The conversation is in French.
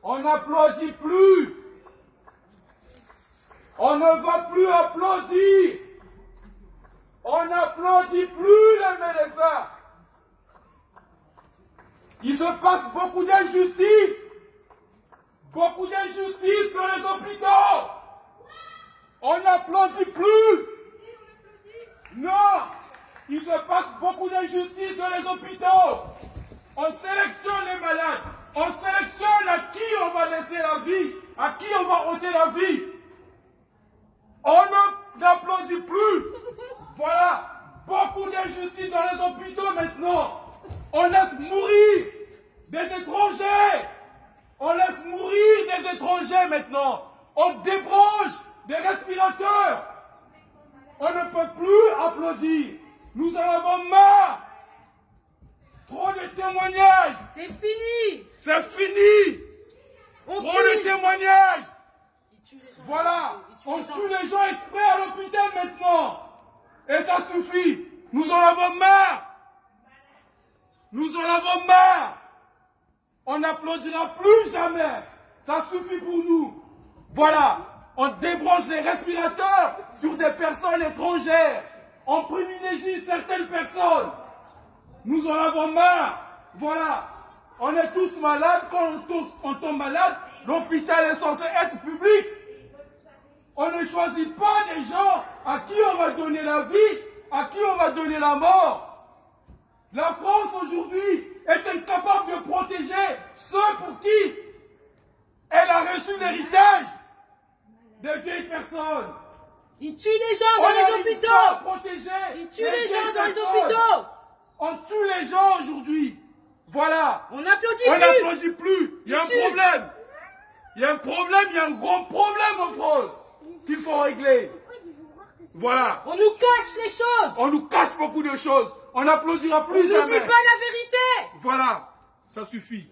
On n'applaudit plus. On ne va plus applaudir. On n'applaudit plus les médecins. Il se passe beaucoup d'injustice. Beaucoup d'injustice dans les hôpitaux. On n'applaudit plus. Non. Il se passe beaucoup d'injustice dans les hôpitaux. On sélectionne les malades. On sélectionne à qui on va laisser la vie, à qui on va ôter la vie. On n'applaudit plus. Voilà. Beaucoup d'injustice dans les hôpitaux maintenant. On laisse mourir des étrangers. On laisse mourir des étrangers maintenant. On débranche des respirateurs. On ne peut plus applaudir. Nous en avons marre. Trop de témoignages. C'est fini. C'est fini. Trop de témoignages. Voilà. On tue les gens exprès à l'hôpital maintenant. Et ça suffit. Nous en avons marre. Nous en avons marre. On n'applaudira plus jamais. Ça suffit pour nous. Voilà. On débranche les respirateurs sur des personnes étrangères. On privilégie certaines personnes. Nous en avons marre. Voilà. On est tous malades. Quand on tombe malade, l'hôpital est censé être public. On ne choisit pas des gens à qui on va donner la vie, à qui on va donner la mort. La France aujourd'hui est incapable de protéger ceux pour qui elle a reçu l'héritage des vieilles personnes. Ils tuent les gens dans les hôpitaux. Ils tuent les gens dans les hôpitaux. On tue les gens aujourd'hui. Voilà. On n'applaudit plus. On n'applaudit plus. Il y a un problème. Il y a un problème, il y a un gros problème en France qu'il faut régler. Voilà. On nous cache les choses. On nous cache beaucoup de choses. On n'applaudira plus jamais. On ne dit pas la vérité. Voilà. Ça suffit.